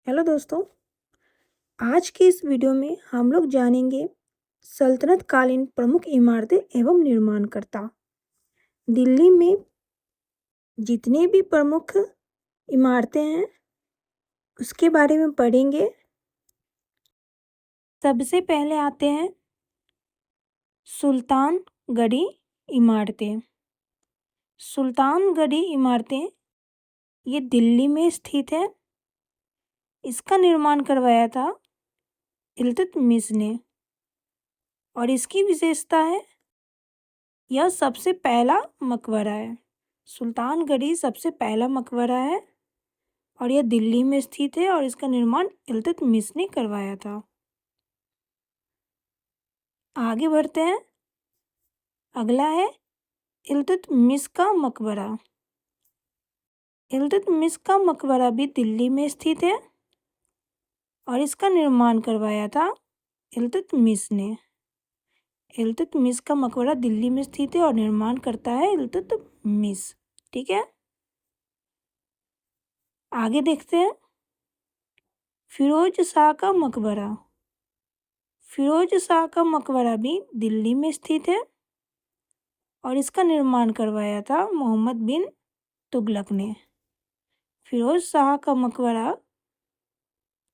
Hello दोस्तों। आज की इस वीडियो में हम लोग जानेंगे सल्तनत कालीन प्रमुख इमारतें एवं निर्माणकर्ता। दिल्ली में जितने भी प्रमुख इमारतें हैं उसके बारे में पढ़ेंगे। सबसे पहले आते हैं सुल्तानगढ़ी इमारतें। सुल्तानगढ़ी इमारतें ये दिल्ली में स्थित है। इसका निर्माण करवाया था इल्तुतमिश ने और इसकी विशेषता है यह सबसे पहला मकबरा है। सुल्तानगढ़ी सबसे पहला मकबरा है और यह दिल्ली में स्थित है और इसका निर्माण इल्तुतमिश ने करवाया था। आगे बढ़ते हैं। अगला है इल्तुतमिश का मकबरा। इल्तुतमिश का मकबरा भी दिल्ली में स्थित है और इसका निर्माण करवाया था इल्तुतमिश ने। इल्तुतमिश का मकबरा दिल्ली में स्थित है और निर्माण करता है इल्तुतमिश। ठीक है, आगे देखते हैं। फिरोज शाह का मकबरा। फिरोज शाह का मकबरा भी दिल्ली में स्थित है और इसका निर्माण करवाया था मोहम्मद बिन तुगलक ने। फिरोज शाह का मकबरा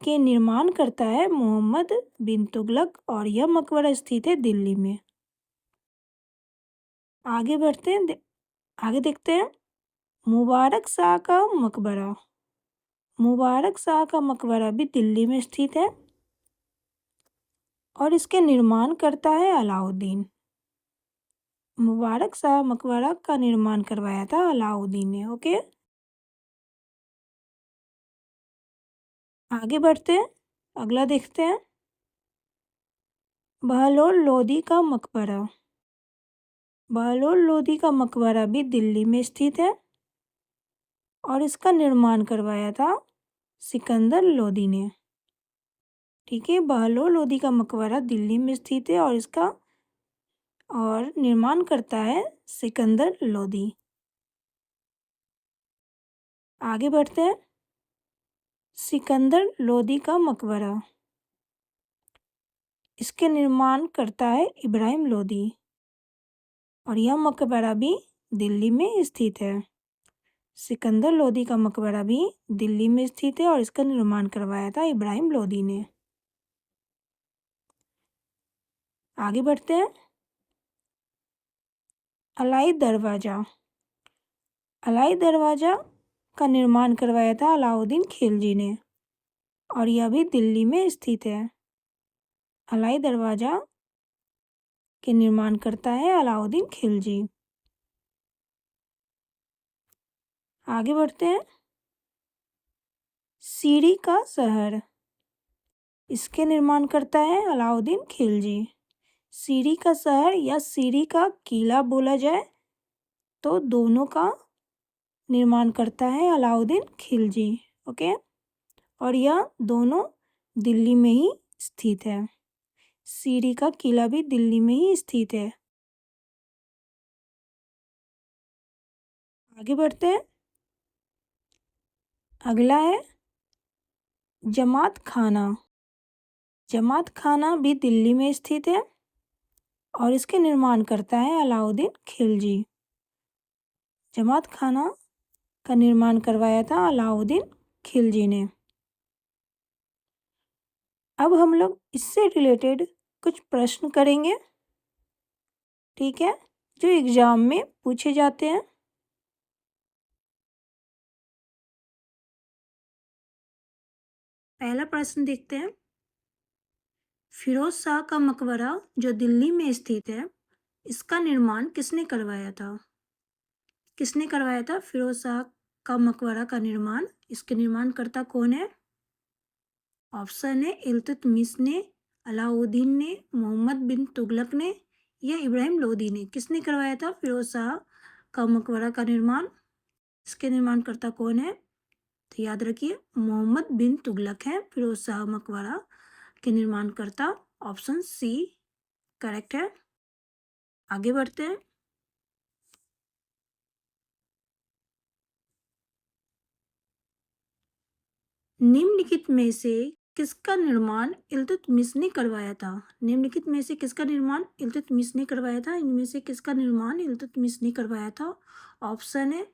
के निर्माण करता है मोहम्मद बिन तुगलक और यह मकबरा स्थित है दिल्ली में। आगे बढ़ते हैं। आगे देखते हैं मुबारक शाह का मकबरा। मुबारक शाह का मकबरा भी दिल्ली में स्थित है और इसके निर्माण करता है अलाउद्दीन। मुबारक शाह मकबरा का निर्माण करवाया था अलाउद्दीन ने। ओके, आगे बढ़ते हैं। अगला देखते हैं बहलोल लोदी का मकबरा। बहलोल लोदी का मकबरा भी दिल्ली में स्थित है और इसका निर्माण करवाया था सिकंदर लोदी ने। ठीक है, बहलोल लोदी का मकबरा दिल्ली में स्थित है और निर्माण करता है सिकंदर लोदी। आगे बढ़ते हैं। सिकंदर लोदी का मकबरा, इसके निर्माण करता है इब्राहिम लोदी और यह मकबरा भी दिल्ली में स्थित है। सिकंदर लोदी का मकबरा भी दिल्ली में स्थित है और इसका निर्माण करवाया था इब्राहिम लोदी ने। आगे बढ़ते हैं। अलाई दरवाजा। अलाई दरवाजा का निर्माण करवाया था अलाउद्दीन खिलजी ने और यह भी दिल्ली में स्थित है। अलाई दरवाजा के निर्माण करता है अलाउद्दीन खिलजी। आगे बढ़ते हैं। सीरी का शहर, इसके निर्माण करता है अलाउद्दीन खिलजी। सीरी का शहर या सीरी का किला बोला जाए तो दोनों का निर्माण करता है अलाउद्दीन खिलजी। ओके, और यह दोनों दिल्ली में ही स्थित है। सीरी का किला भी दिल्ली में ही स्थित है। आगे बढ़ते हैं। अगला है जमात खाना। जमात खाना भी दिल्ली में स्थित है और इसके निर्माण करता है अलाउद्दीन खिलजी। जमात खाना का निर्माण करवाया था अलाउद्दीन खिलजी ने। अब हम लोग इससे रिलेटेड कुछ प्रश्न करेंगे, ठीक है, जो एग्जाम में पूछे जाते हैं। पहला प्रश्न देखते हैं। फिरोज शाह का मकबरा जो दिल्ली में स्थित है, इसका निर्माण किसने करवाया था? किसने करवाया था फिरोज शाह का मकबरा का निर्माण? इसके निर्माणकर्ता कौन है? ऑप्शन है इल्तुतमिश ने, अलाउद्दीन ने, मोहम्मद बिन तुगलक ने या इब्राहिम लोदी ने। किसने करवाया था फिरोज शाह का मकबरा का निर्माण? इसके निर्माणकर्ता कौन है? तो याद रखिए मोहम्मद बिन तुगलक है फिरोज शाह मकबरा के निर्माणकर्ता। ऑप्शन सी करेक्ट है। आगे बढ़ते हैं। निम्नलिखित में से किसका निर्माण इल्तुतमिश ने करवाया था? निम्नलिखित में से किसका निर्माण इल्तुतमिश ने करवाया था? इनमें से किसका निर्माण इल्तुतमिश ने करवाया था? ऑप्शन है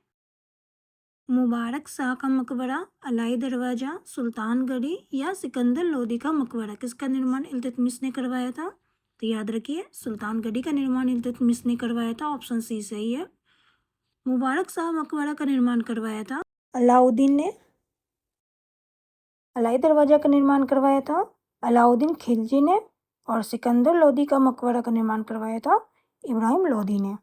मुबारक शाह का मकबरा, अलाई दरवाजा, सुल्तानगढ़ी या सिकंदर लोदी का मकबरा। किसका निर्माण इल्तुतमिश ने करवाया था? तो याद रखिए सुल्तानगढ़ी का निर्माण इल्तुतमिश ने करवाया था। ऑप्शन सी सही है। मुबारक शाह मकबरा का निर्माण करवाया था अलाउद्दीन ने। अलाई दरवाजा का निर्माण करवाया था अलाउद्दीन खिलजी ने। और सिकंदर लोदी का मकबरा का निर्माण करवाया था इब्राहिम लोदी ने।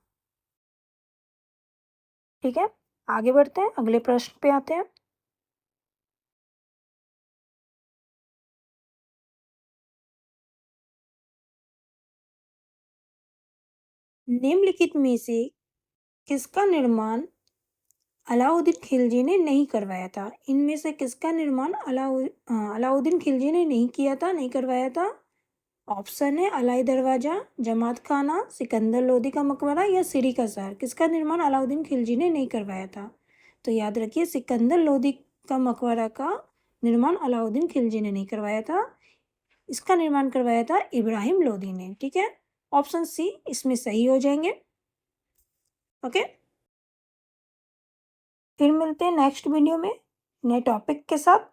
ठीक है, आगे बढ़ते हैं, अगले प्रश्न पे आते हैं। निम्नलिखित में से किसका निर्माण अलाउद्दीन खिलजी ने नहीं करवाया था? इनमें से किसका निर्माण अलाउद्दीन खिलजी ने नहीं किया था, नहीं करवाया था? ऑप्शन है अलाई दरवाजा, जमात खाना, सिकंदर लोदी का मकबरा या सिरी का शहर। किसका निर्माण अलाउद्दीन खिलजी ने नहीं करवाया था? तो याद रखिए सिकंदर लोदी का मकबरा का निर्माण अलाउद्दीन खिलजी ने नहीं करवाया था, इसका निर्माण करवाया था इब्राहिम लोदी ने। ठीक है, ऑप्शन सी इसमें सही हो जाएंगे। ओके, फिर मिलते हैं नेक्स्ट वीडियो में नए टॉपिक के साथ।